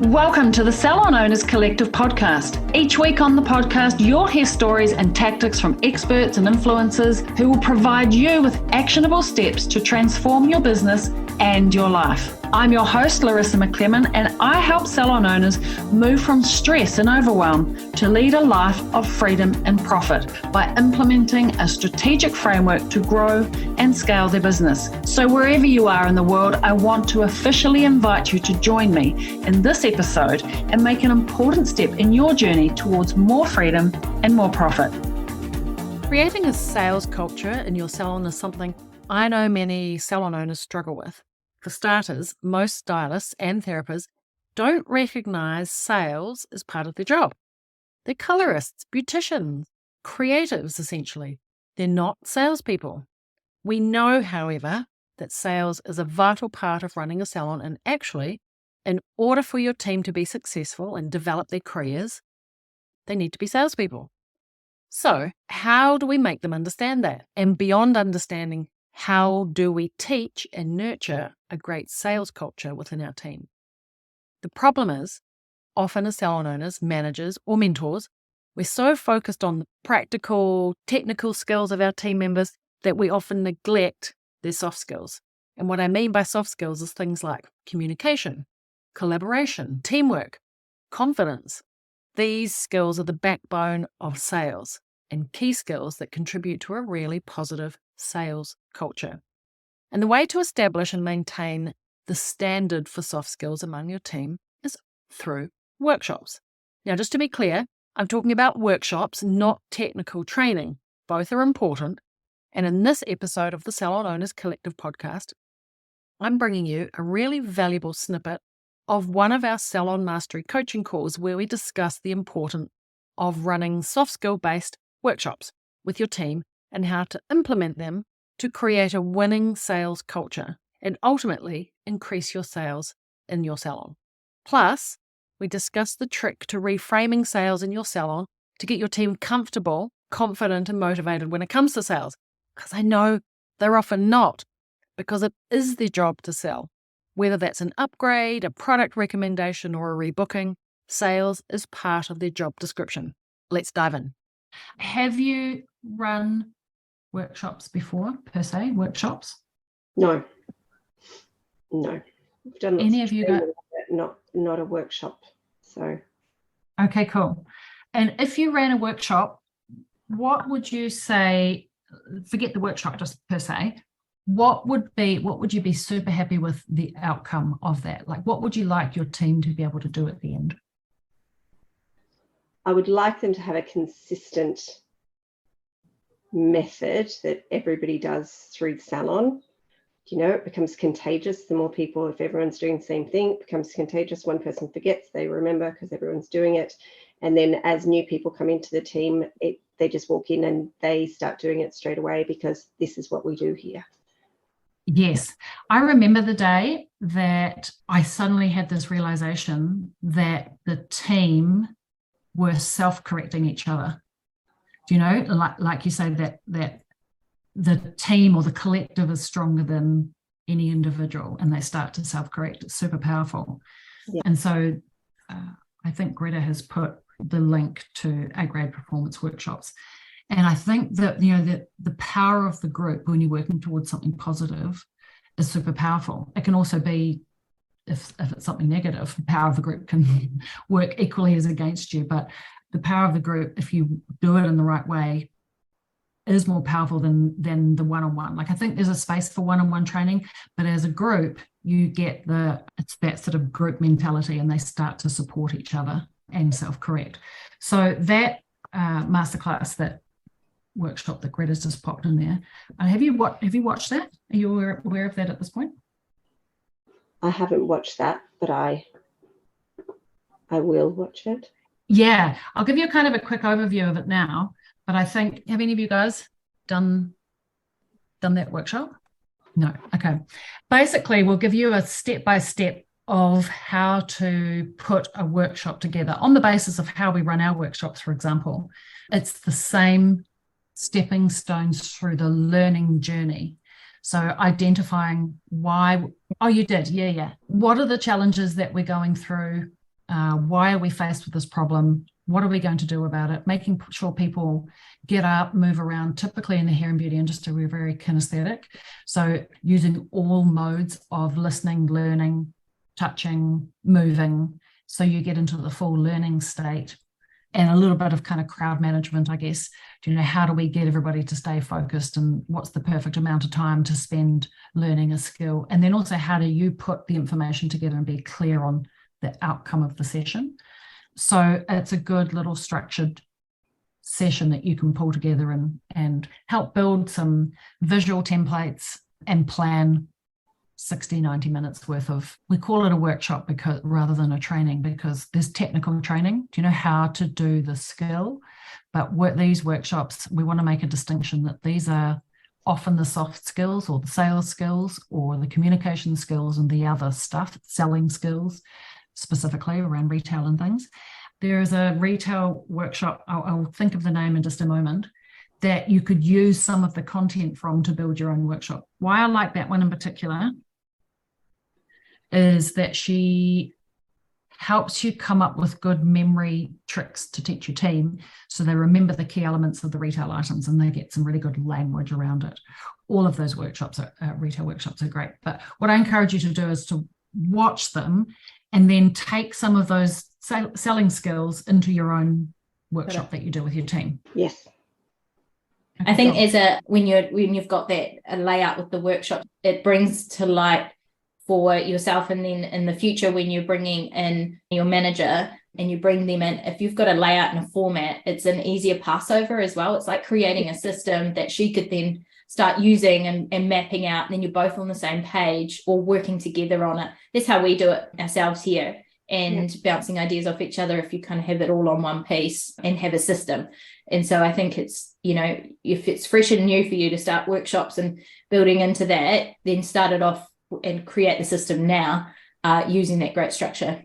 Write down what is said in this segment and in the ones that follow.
Welcome to the Salon Owners Collective podcast. Each week on the podcast, you'll hear stories and tactics from experts and influencers who will provide you with actionable steps to transform your business and your life. I'm your host, Larissa McClellan, and I help salon owners move from stress and overwhelm to lead a life of freedom and profit by implementing a strategic framework to grow and scale their business. So wherever you are in the world, I want to officially invite you to join me in this episode and make an important step in your journey towards more freedom and more profit. Creating a sales culture in your salon is something I know many salon owners struggle with. For starters, most stylists and therapists don't recognize sales as part of their job. They're colorists, beauticians, creatives, essentially. They're not salespeople. We know, however, that sales is a vital part of running a salon, and actually, in order for your team to be successful and develop their careers, they need to be salespeople. So, how do we make them understand that? And beyond understanding, how do we teach and nurture a great sales culture within our team? The problem is, often as salon owners, managers, or mentors, we're so focused on the practical, technical skills of our team members that we often neglect their soft skills. And what I mean by soft skills is things like communication, collaboration, teamwork, confidence. These skills are the backbone of sales and key skills that contribute to a really positive sales culture. And the way to establish and maintain the standard for soft skills among your team is through workshops. Now, just to be clear, I'm talking about workshops, not technical training. Both are important. And in this episode of the Salon Owners Collective podcast, I'm bringing you a really valuable snippet of one of our Salon Mastery coaching calls where we discuss the importance of running soft skill-based workshops with your team and how to implement them to create a winning sales culture and ultimately increase your sales in your salon. Plus, we discuss the trick to reframing sales in your salon to get your team comfortable, confident, and motivated when it comes to sales. Because I know they're often not, because it is their job to sell. Whether that's an upgrade, a product recommendation, or a rebooking, sales is part of their job description. Let's dive in. Have you run workshops before, per se, workshops? No. We've done any of you got not a workshop. So okay, cool. And if you ran a workshop, what would you say, forget the workshop just per se, what would you be super happy with the outcome of that? Like, what would you like your team to be able to do at the end? I would like them to have a consistent method that everybody does through the salon. You know, it becomes contagious. The more people, if everyone's doing the same thing, it becomes contagious. One person forgets, they remember because everyone's doing it. And then as new people come into the team, they just walk in and they start doing it straight away because this is what we do here. Yes. I remember the day that I suddenly had this realization that the team were self-correcting each other. Do you know, like you say, that the team or the collective is stronger than any individual, and they start to self-correct. It's super powerful. Yeah. And so I think Greta has put the link to A-grade performance workshops. And I think that, you know, the power of the group when you're working towards something positive is super powerful. It can also be, if it's something negative, the power of the group can work equally as against you. But the power of the group, if you do it in the right way, is more powerful than the one-on-one. Like, I think there's a space for one-on-one training, but as a group, you get it's that sort of group mentality, and they start to support each other and self-correct. So that masterclass, that workshop that Greta's just popped in there, have you watched that? Are you aware of that at this point? I haven't watched that, but I will watch it. Yeah, I'll give you kind of a quick overview of it now. But I think, have any of you guys done that workshop? No. Okay. Basically, we'll give you a step-by-step of how to put a workshop together on the basis of how we run our workshops, for example. It's the same stepping stones through the learning journey. So identifying why, oh, you did, yeah. What are the challenges that we're going through Why are we faced with this problem? What are we going to do about it? Making sure people get up, move around. Typically in the hair and beauty industry, we're very kinesthetic. So using all modes of listening, learning, touching, moving, so you get into the full learning state, and a little bit of kind of crowd management, I guess. How do we get everybody to stay focused, and what's the perfect amount of time to spend learning a skill? And then also, how do you put the information together and be clear on the outcome of the session? So it's a good little structured session that you can pull together and help build some visual templates and plan 60, 90 minutes worth of, we call it a workshop because rather than a training, because there's technical training. Do you know how to do the skill? But these workshops, we want to make a distinction that these are often the soft skills or the sales skills or the communication skills and the other stuff, selling skills, specifically around retail and things. There is a retail workshop, I'll think of the name in just a moment, that you could use some of the content from to build your own workshop. Why I like that one in particular is that she helps you come up with good memory tricks to teach your team so they remember the key elements of the retail items and they get some really good language around it. All of those workshops, retail workshops, are great. But what I encourage you to do is to watch them and then take some of those selling skills into your own workshop that you do with your team. Yes. I think when you've got that a layout with the workshop, it brings to light for yourself, and then in the future when you're bringing in your manager and you bring them in, if you've got a layout and a format, it's an easier passover as well. It's like creating a system that she could then start using and mapping out, and then you're both on the same page or working together on it. That's how we do it ourselves here, and bouncing ideas off each other if you kind of have it all on one piece and have a system. And so I think it's, if it's fresh and new for you to start workshops and building into that, then start it off and create the system now using that great structure.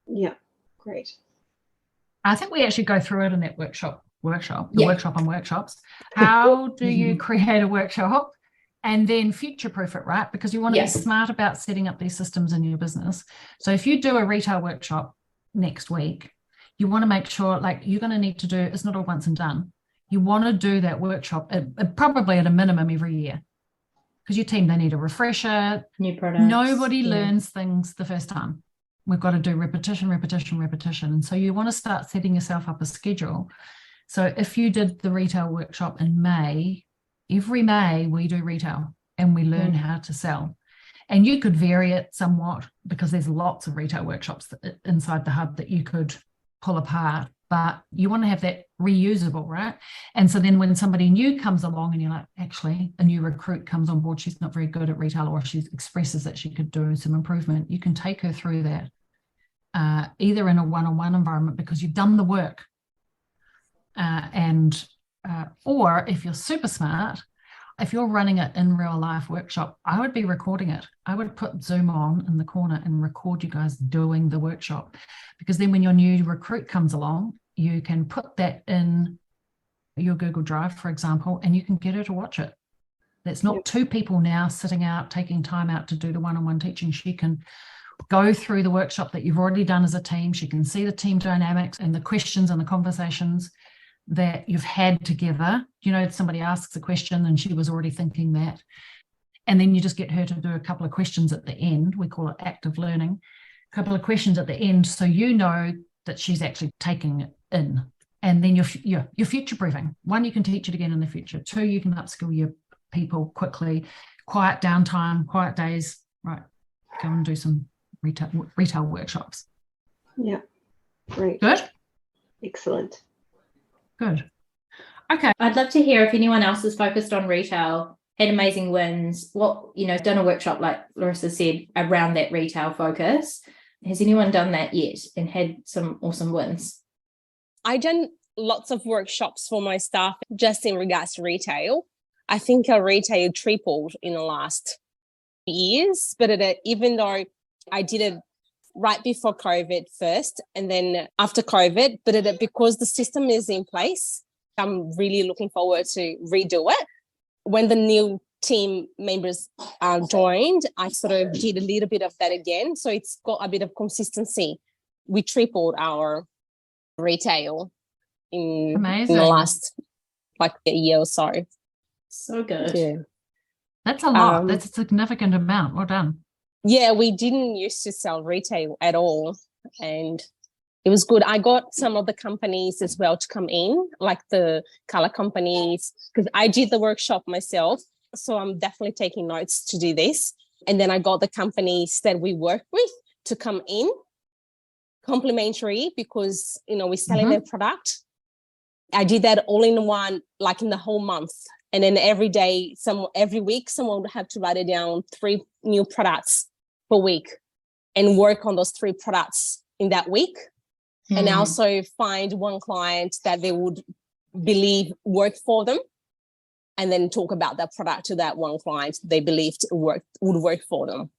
Yeah, great. I think we actually go through it in that workshop on workshops. How do you create a workshop and then future-proof it, right? Because you want to be smart about setting up these systems in your business. So if you do a retail workshop next week, you want to make sure, you're going to need to do, it's not all once and done. You want to do that workshop probably at a minimum every year. Because your team, they need a refresher. New products. Nobody learns things the first time. We've got to do repetition. And so you want to start setting yourself up a schedule. So if you did the retail workshop in May, every May we do retail and we learn how to sell. And you could vary it somewhat because there's lots of retail workshops inside the hub that you could pull apart. But you want to have that reusable, right? And so then when somebody new comes along and you're like, actually, a new recruit comes on board, she's not very good at retail, or she expresses that she could do some improvement, you can take her through that either in a one-on-one environment because you've done the work. Or if you're super smart, if you're running it in real life workshop, I would be recording it. I would put Zoom on in the corner and record you guys doing the workshop, because then when your new recruit comes along, you can put that in your Google Drive, for example, and you can get her to watch it. That's not two people now sitting out, taking time out to do the one-on-one teaching. She can go through the workshop that you've already done as a team. She can see the team dynamics and the questions and the conversations that you've had together. Somebody asks a question and she was already thinking that. And then you just get her to do a couple of questions at the end. We call it active learning. A couple of questions at the end, so you know that she's actually taking it in. And then you're future-proofing. One, you can teach it again in the future. Two, you can upskill your people quickly. Quiet downtime, quiet days, right? Go and do some retail workshops. Yeah, great. Good? Excellent. Good. Okay. I'd love to hear if anyone else is focused on retail, had amazing wins, done a workshop, like Larissa said, around that retail focus. Has anyone done that yet and had some awesome wins? I done lots of workshops for my staff just in regards to retail. I think our retail tripled in the last years, but even though I did it right before COVID first and then after COVID, but because the system is in place, I'm really looking forward to redo it. When the new team members joined, I sort of did a little bit of that again. So it's got a bit of consistency we tripled our retail in Amazing. the last like a year or so. So good. Yeah. That's a lot. That's a significant amount. Well done. Yeah, we didn't used to sell retail at all. And it was good. I got some of the companies as well to come in, like the color companies, because I did the workshop myself. So I'm definitely taking notes to do this. And then I got the companies that we work with to come in complimentary because, we're selling their product. I did that all in one, like in the whole month. And then every week, someone would have to write it down 3 new products per week and work on those 3 products in that week. And also find one client that they would believe worked for them and then talk about that product to that one client they believed would work for them.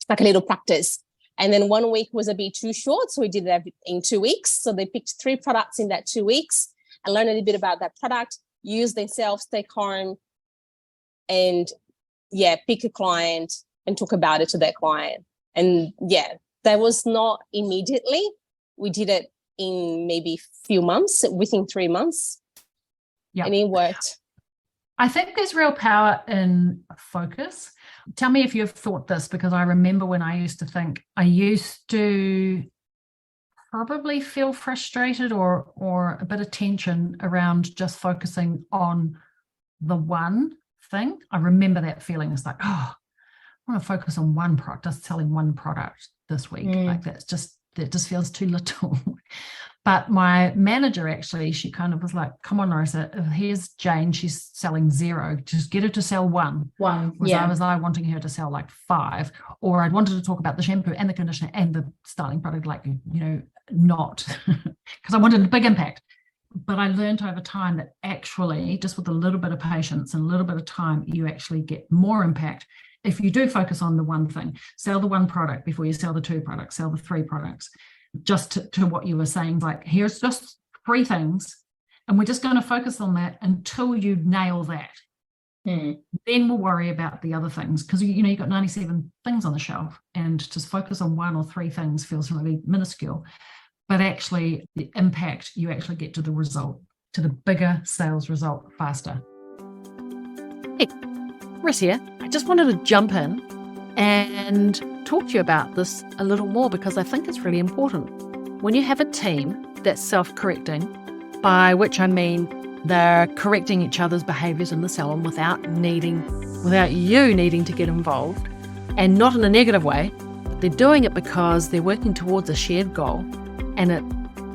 Like a little practice. And then 1 week was a bit too short. So we did that in 2 weeks. So they picked 3 products in that 2 weeks and learned a little bit about that product, use themselves, take home, and pick a client and talk about it to their client. And that was not immediately. We did it in maybe few months, within 3 months. Yeah. And it worked. I think there's real power in focus. Tell me if you've thought this, because I remember when I used to probably feel frustrated or a bit of tension around just focusing on the one thing. I remember that feeling. It's like, I want to focus on one product, just selling one product this week. Like that just feels too little. But my manager actually, she kind of was like, come on, Larissa, here's Jane, she's selling 0. Just get her to sell 1. I was wanting her to sell like 5. Or I'd wanted to talk about the shampoo and the conditioner and the styling product, like, not because I wanted a big impact. But I learned over time that actually just with a little bit of patience and a little bit of time, you actually get more impact. If you do focus on the one thing, sell the 1 product before you sell the 2 products, sell the 3 products. Just to what you were saying, like, here's just 3 things, and we're just going to focus on that until you nail that. Then we'll worry about the other things, because you've got 97 things on the shelf, and just focus on 1 or 3 things feels really minuscule. But actually, the impact, you actually get to the result, to the bigger sales result faster. Hey, Riss here. I just wanted to jump in and talk to you about this a little more, because I think it's really important. When you have a team that's self-correcting, by which I mean they're correcting each other's behaviours in the salon without you needing to get involved, and not in a negative way, but they're doing it because they're working towards a shared goal, and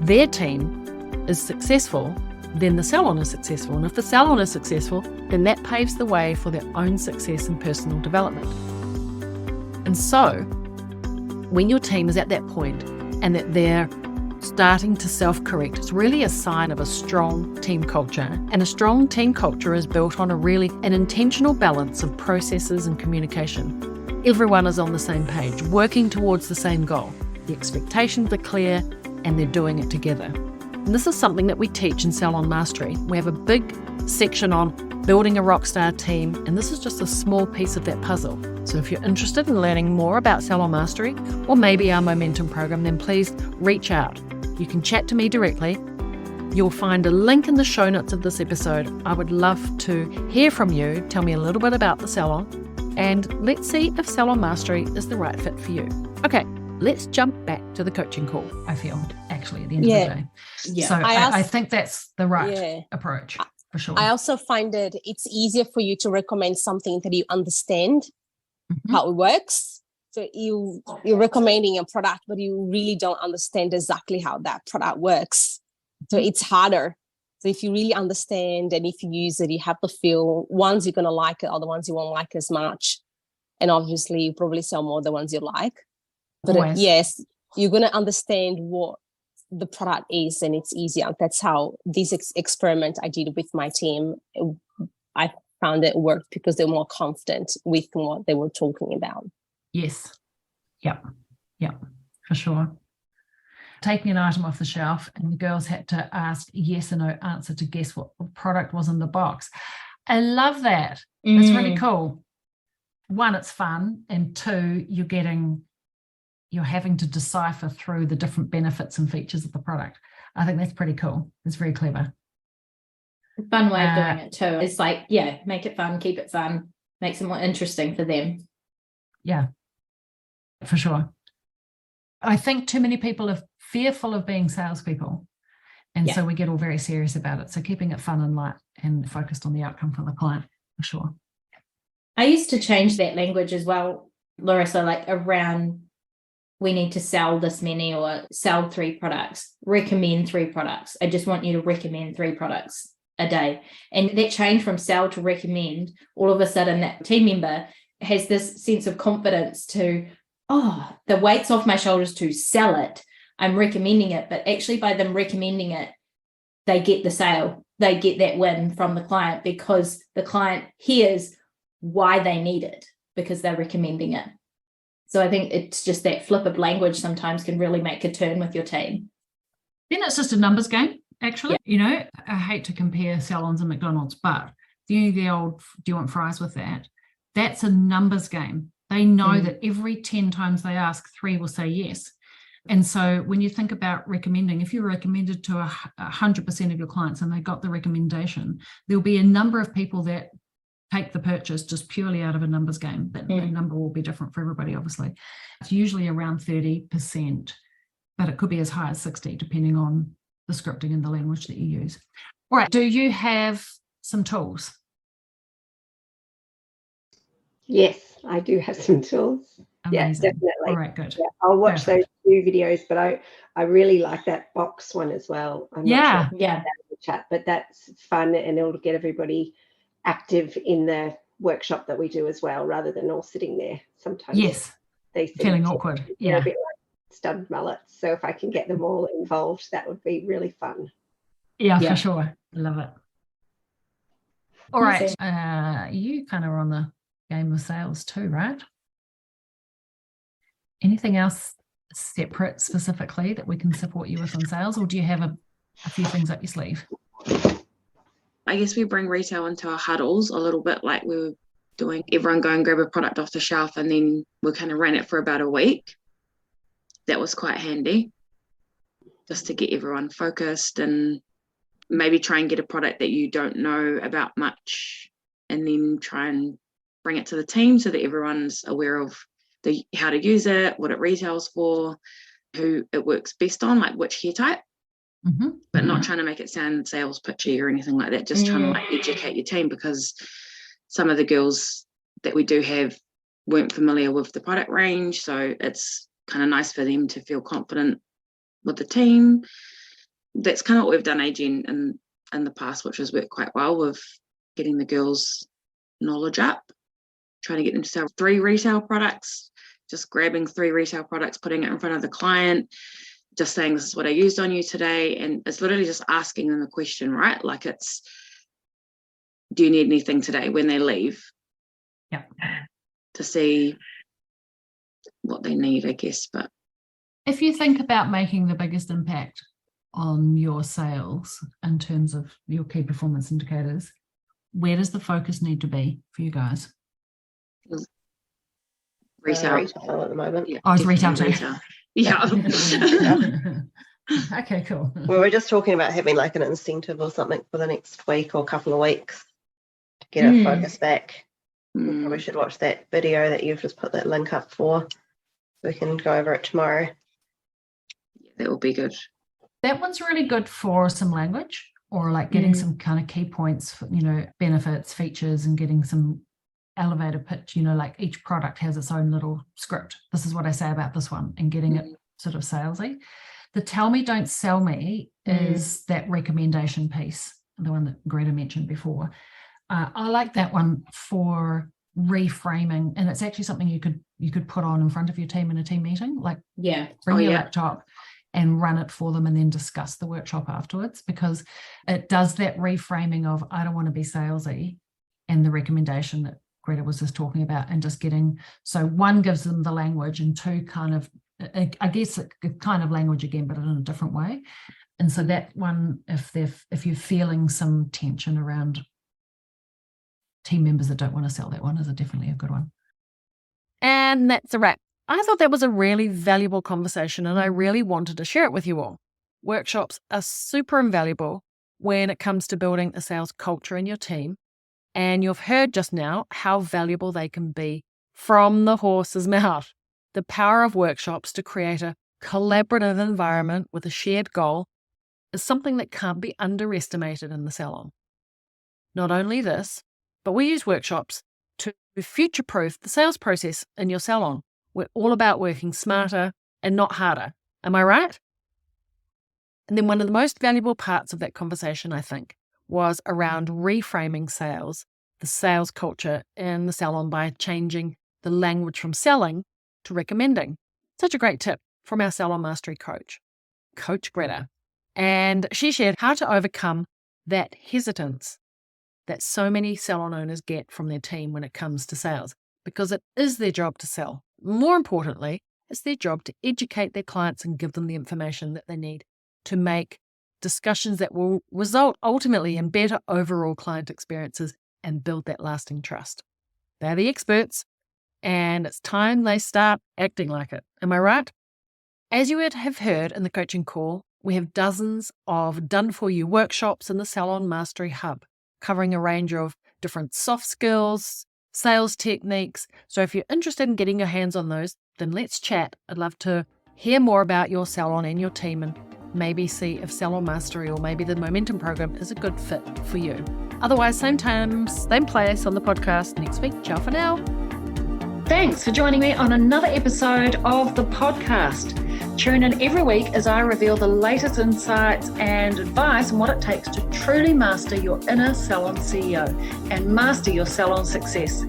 their team is successful, then the salon is successful. And if the salon is successful, then that paves the way for their own success and personal development. And so, when your team is at that point and that they're starting to self-correct, it's really a sign of a strong team culture. And a strong team culture is built on an intentional balance of processes and communication. Everyone is on the same page, working towards the same goal. The expectations are clear and they're doing it together. And this is something that we teach in Salon Mastery. We have a big section on building a rockstar team, and this is just a small piece of that puzzle. So if you're interested in learning more about Salon Mastery, or maybe our Momentum program, then please reach out. You can chat to me directly. You'll find a link in the show notes of this episode. I would love to hear from you. Tell me a little bit about the salon, and let's see if Salon Mastery is the right fit for you. Okay, let's jump back to the coaching call, I feel, actually, at the end of the day. Yeah. So I think that's the right approach. For sure. I also find that it's easier for you to recommend something that you understand how it works. So you're recommending a product, but you really don't understand exactly how that product works. So it's harder. So if you really understand and if you use it, you have the feel. Ones you're going to like it, other ones you won't like as much. And obviously you probably sell more the ones you like. But yes, you're going to understand what the product is, and it's easier. That's how this experiment I did with my team, I found it worked because they were more confident with what they were talking about. Yes. Yep, for sure. Taking an item off the shelf, and the girls had to ask yes or no answer to guess what product was in the box. I love that. It's really cool. 1, it's fun, and 2, you're getting you're having to decipher through the different benefits and features of the product. I think that's pretty cool. It's very clever. A fun way of doing it too. It's like, make it fun, keep it fun, makes it more interesting for them. Yeah, for sure. I think too many people are fearful of being salespeople. And so we get all very serious about it. So keeping it fun and light and focused on the outcome for the client, for sure. I used to change that language as well, Larissa, like around we need to sell this many or sell 3 products, recommend 3 products. I just want you to recommend 3 products a day. And that change from sell to recommend, all of a sudden that team member has this sense of confidence to, the weight's off my shoulders to sell it. I'm recommending it, but actually by them recommending it, they get the sale. They get that win from the client because the client hears why they need it because they're recommending it. So I think it's just that flip of language sometimes can really make a turn with your team. Then it's just a numbers game, actually. I hate to compare salons and McDonald's, but the old, do you want fries with that? That's a numbers game. They know that every 10 times they ask, 3 will say yes. And so when you think about recommending, if you recommended to 100% of your clients and they got the recommendation, there'll be a number of people that take the purchase just purely out of a numbers game. That number will be different for everybody, obviously. It's usually around 30%, but it could be as high as 60, depending on the scripting and the language that you use. All right. Do you have some tools? Yes, I do have some tools. Amazing. Yeah, definitely. All right, good. Yeah, I'll watch those 2 videos, but I really like that box one as well. I'm not sure about the chat, but that's fun and it'll get everybody active in the workshop that we do as well, rather than all sitting there. Sometimes they feeling awkward. A bit like stubbed mullets. So if I can get them all involved, that would be really fun. Yeah, for sure. I love it. All right. You kind of are on the game of sales too, right? Anything else separate specifically that we can support you with on sales, or do you have a few things up your sleeve? I guess we bring retail into our huddles a little bit, like we were doing, everyone go and grab a product off the shelf, and then we kind of ran it for about a week. That was quite handy, just to get everyone focused and maybe try and get a product that you don't know about much, and then try and bring it to the team so that everyone's aware of how to use it, what it retails for, who it works best on, like which hair type. But not trying to make it sound sales pitchy or anything like that, just trying to like educate your team, because some of the girls that we do have weren't familiar with the product range, so it's kind of nice for them to feel confident with the team. That's kind of what we've done, AG, in the past, which has worked quite well with getting the girls' knowledge up, trying to get them to sell 3 retail products, just grabbing 3 retail products, putting it in front of the client, just saying, this is what I used on you today. And it's literally just asking them a question, right? Like it's, do you need anything today when they leave? Yeah. To see what they need, I guess. But if you think about making the biggest impact on your sales in terms of your key performance indicators, where does the focus need to be for you guys? Retail at the moment. Yeah, it's retail too. Yeah. Okay, cool. We were just talking about having like an incentive or something for the next week or couple of weeks to get our focus back. We probably should watch that video that you've just put that link up for. We can go over it tomorrow. Yeah, that will be good. That one's really good for some language, or like getting some kind of key points for, benefits, features, and getting some elevator pitch, like each product has its own little script. This is what I say about this one, and getting it sort of salesy. The tell me, don't sell me is that recommendation piece, the one that Greta mentioned before. I like that one for reframing, and it's actually something you could put on in front of your team in a team meeting, like bring your laptop and run it for them and then discuss the workshop afterwards, because it does that reframing of I don't want to be salesy, and the recommendation that Greta was just talking about, and just getting, so 1 gives them the language, and 2 kind of, I guess it kind of language again, but in a different way. And so that one, if you're feeling some tension around team members that don't want to sell, that one is definitely a good one. And that's a wrap. I thought that was a really valuable conversation and I really wanted to share it with you all. Workshops are super invaluable when it comes to building a sales culture in your team. And you've heard just now how valuable they can be from the horse's mouth. The power of workshops to create a collaborative environment with a shared goal is something that can't be underestimated in the salon. Not only this, but we use workshops to future-proof the sales process in your salon. We're all about working smarter and not harder. Am I right? And then one of the most valuable parts of that conversation, I think, was around reframing sales, the sales culture in the salon by changing the language from selling to recommending. Such a great tip from our Salon Mastery coach, Coach Greta. And she shared how to overcome that hesitance that so many salon owners get from their team when it comes to sales, because it is their job to sell. More importantly, it's their job to educate their clients and give them the information that they need to make discussions that will result ultimately in better overall client experiences and build that lasting trust. They're the experts, and it's time they start acting like it. Am I right? As you would have heard in the coaching call, we have dozens of done-for-you workshops in the Salon Mastery Hub, covering a range of different soft skills, sales techniques. So if you're interested in getting your hands on those, then let's chat. I'd love to hear more about your salon and your team and maybe see if Salon Mastery or maybe the Momentum program is a good fit for you. Otherwise, same time, same place on the podcast next week. Ciao for now. Thanks for joining me on another episode of the podcast. Tune in every week as I reveal the latest insights and advice on what it takes to truly master your inner salon CEO and master your salon success.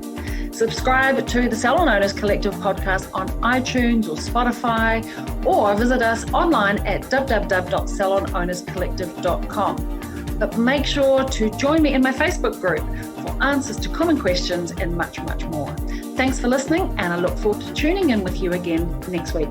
Subscribe to the Salon Owners Collective podcast on iTunes or Spotify, or visit us online at www.salonownerscollective.com. But make sure to join me in my Facebook group for answers to common questions and much, much more. Thanks for listening, and I look forward to tuning in with you again next week.